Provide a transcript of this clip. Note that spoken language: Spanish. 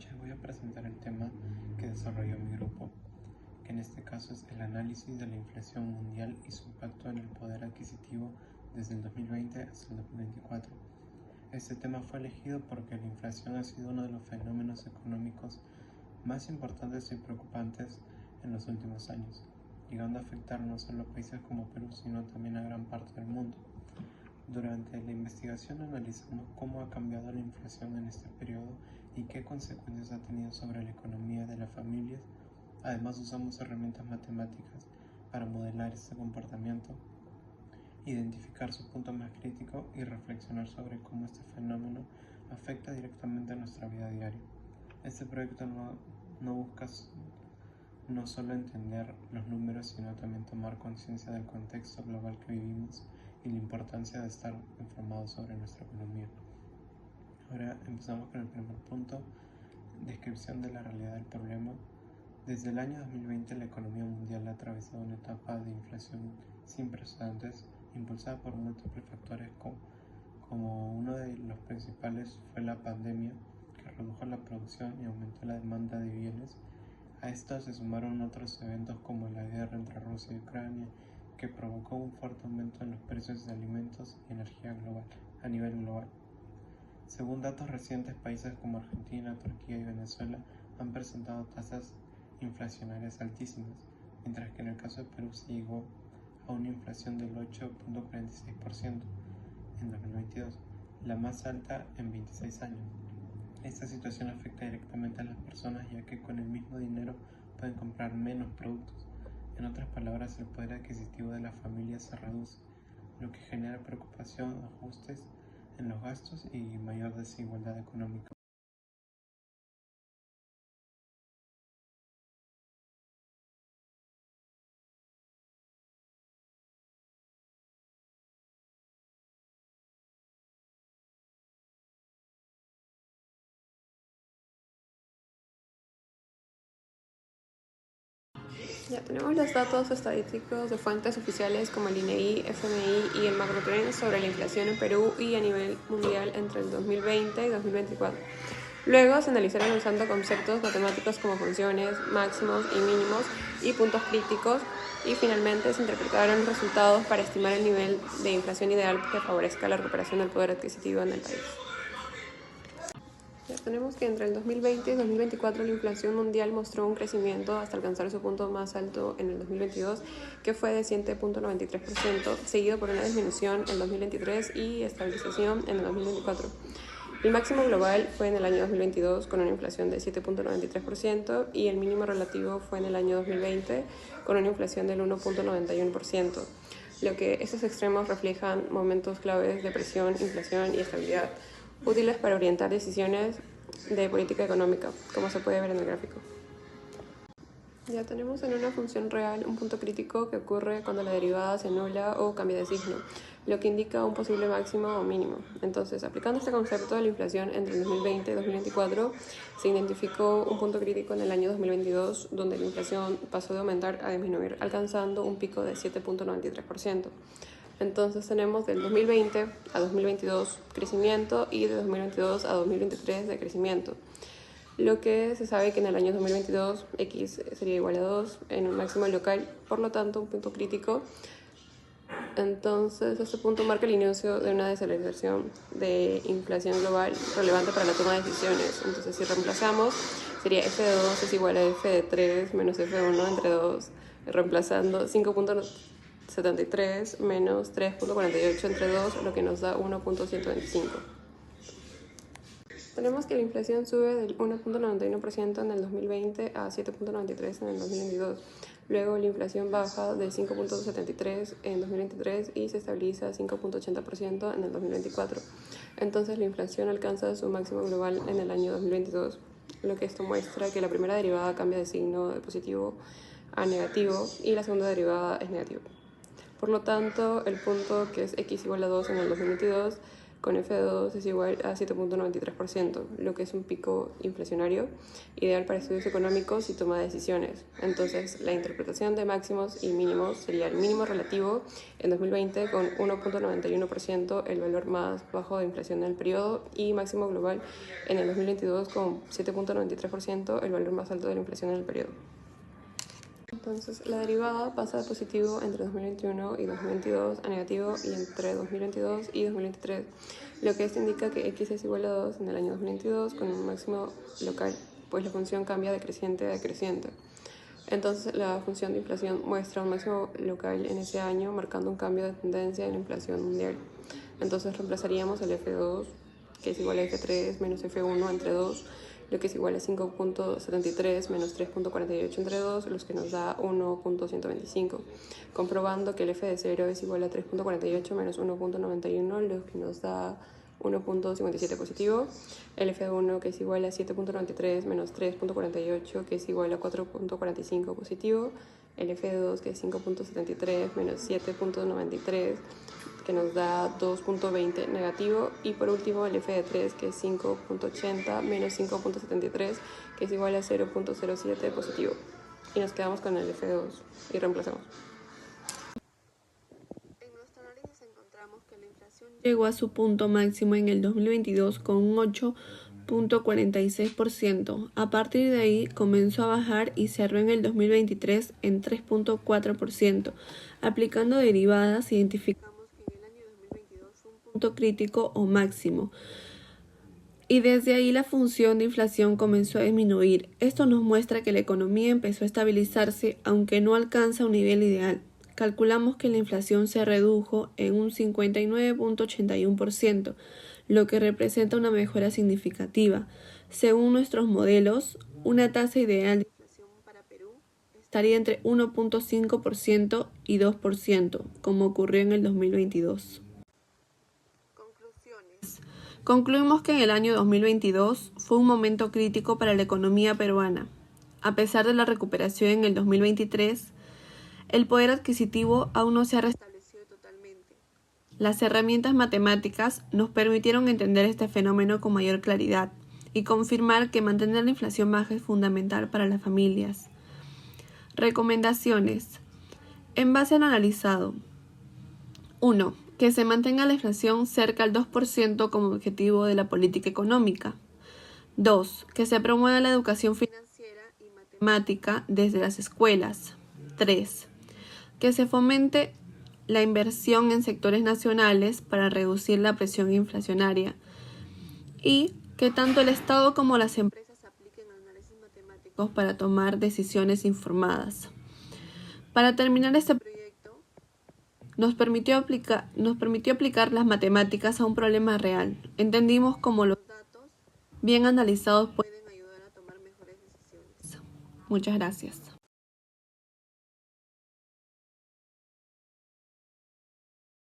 noches voy a presentar el tema que desarrolló mi grupo, que en este caso es el análisis de la inflación mundial y su impacto en el poder adquisitivo desde el 2020 hasta el 2024. Este tema fue elegido porque la inflación ha sido uno de los fenómenos económicos más importantes y preocupantes en los últimos años, llegando a afectar no solo a países como Perú, sino también a gran parte del mundo. Durante la investigación analizamos cómo ha cambiado la inflación en este periodo y qué consecuencias ha tenido sobre la economía de las familias. Además, usamos herramientas matemáticas para modelar este comportamiento, identificar su punto más crítico y reflexionar sobre cómo este fenómeno afecta directamente a nuestra vida diaria. Este proyecto no busca no solo entender los números, sino también tomar conciencia del contexto global que vivimos y la importancia de estar informados sobre nuestra economía. Ahora empezamos con el primer punto, descripción de la realidad del problema. Desde el año 2020 la economía mundial ha atravesado una etapa de inflación sin precedentes, impulsada por múltiples factores como uno de los principales fue la pandemia, que redujo la producción y aumentó la demanda de bienes. A esto se sumaron otros eventos como la guerra entre Rusia y Ucrania, que provocó un fuerte aumento en los precios de alimentos y energía a nivel global. Según datos recientes, países como Argentina, Turquía y Venezuela han presentado tasas inflacionarias altísimas, mientras que en el caso de Perú se llegó a una inflación del 8.46% en 2022, la más alta en 26 años. Esta situación afecta directamente a las personas, ya que con el mismo dinero pueden comprar menos productos. En otras palabras, el poder adquisitivo de las familias se reduce, lo que genera preocupación, ajustes en los gastos y mayor desigualdad económica. Ya tenemos los datos estadísticos de fuentes oficiales como el INEGI, FMI y el Macrotrend sobre la inflación en Perú y a nivel mundial entre el 2020 y 2024. Luego se analizaron usando conceptos matemáticos como funciones, máximos y mínimos y puntos críticos, y finalmente se interpretaron los resultados para estimar el nivel de inflación ideal que favorezca la recuperación del poder adquisitivo en el país. Ya tenemos que entre el 2020 y 2024 la inflación mundial mostró un crecimiento hasta alcanzar su punto más alto en el 2022, que fue de 7.93%, seguido por una disminución en el 2023 y estabilización en el 2024. El máximo global fue en el año 2022 con una inflación de 7.93% y el mínimo relativo fue en el año 2020 con una inflación del 1.91%. Lo que estos extremos reflejan momentos claves de presión, inflación y estabilidad, útiles para orientar decisiones de política económica, como se puede ver en el gráfico. Ya tenemos en una función real un punto crítico que ocurre cuando la derivada se anula o cambia de signo, lo que indica un posible máximo o mínimo. Entonces, aplicando este concepto de la inflación entre el 2020 y 2024, se identificó un punto crítico en el año 2022, donde la inflación pasó de aumentar a disminuir, alcanzando un pico de 7.93%. Entonces tenemos del 2020 a 2022 crecimiento y de 2022 a 2023 decrecimiento. Lo que se sabe que en el año 2022 X sería igual a 2 en un máximo local, por lo tanto un punto crítico. Entonces este punto marca el inicio de una desaceleración de inflación global relevante para la toma de decisiones. Entonces si reemplazamos, sería f de 2 es igual a f de 3 menos f de 1 entre 2, reemplazando 5.73 menos 3.48 entre 2, lo que nos da 1.125. Tenemos que la inflación sube del 1.91% en el 2020 a 7.93% en el 2022. Luego la inflación baja del 5.73% en 2023 y se estabiliza a 5.80% en el 2024. Entonces la inflación alcanza su máximo global en el año 2022, lo que esto muestra que la primera derivada cambia de signo de positivo a negativo y la segunda derivada es negativa. Por lo tanto, el punto que es x igual a 2 en el 2022 con F2 es igual a 7.93%, lo que es un pico inflacionario ideal para estudios económicos y toma de decisiones. Entonces, la interpretación de máximos y mínimos sería el mínimo relativo en 2020 con 1.91%, el valor más bajo de inflación del periodo, y máximo global en el 2022 con 7.93%, el valor más alto de la inflación en el periodo. Entonces, la derivada pasa de positivo entre 2021 y 2022 a negativo y entre 2022 y 2023, lo que esto indica que x es igual a 2 en el año 2022 con un máximo local, pues la función cambia de creciente a decreciente. Entonces, la función de inflación muestra un máximo local en ese año, marcando un cambio de tendencia en la inflación mundial. Entonces, reemplazaríamos el F2, que es igual a F3 menos F1 entre 2, lo que es igual a 5.73 menos 3.48 entre 2, los que nos da 1.125, comprobando que el F de 0 es igual a 3.48 menos 1.91, lo que nos da 1.57 positivo, el F1 que es igual a 7.93 menos 3.48, que es igual a 4.45 positivo, el F2 que es 5.73 menos 7.93, que nos da 2.20 negativo, y por último el F de 3 que es 5.80 menos 5.73, que es igual a 0.07 positivo, y nos quedamos con el F2 y reemplazamos. En nuestro análisis encontramos que la inflación llegó a su punto máximo en el 2022 con un 8.46%. A partir de ahí comenzó a bajar y cerró en el 2023 en 3.4%. Aplicando derivadas, identificamos que en el año 2022 fue un punto crítico o máximo, y desde ahí la función de inflación comenzó a disminuir. Esto nos muestra que la economía empezó a estabilizarse, aunque no alcanza un nivel ideal. Calculamos que la inflación se redujo en un 59.81%, lo que representa una mejora significativa. Según nuestros modelos, una tasa ideal de inflación para Perú estaría entre 1.5% y 2%, como ocurrió en el 2022. Concluimos que en el año 2022 fue un momento crítico para la economía peruana. A pesar de la recuperación en el 2023, el poder adquisitivo aún no se ha restablecido totalmente. Las herramientas matemáticas nos permitieron entender este fenómeno con mayor claridad y confirmar que mantener la inflación baja es fundamental para las familias. Recomendaciones. En base a lo analizado. 1. Que se mantenga la inflación cerca al 2% como objetivo de la política económica. 2. Que se promueva la educación financiera y matemática desde las escuelas. 3. Que se fomente la inversión en sectores nacionales para reducir la presión inflacionaria, y que tanto el Estado como las empresas apliquen análisis matemáticos para tomar decisiones informadas. Para terminar este proyecto, nos permitió aplicar las matemáticas a un problema real. Entendimos cómo los datos bien analizados pueden ayudar a tomar mejores decisiones. Muchas gracias.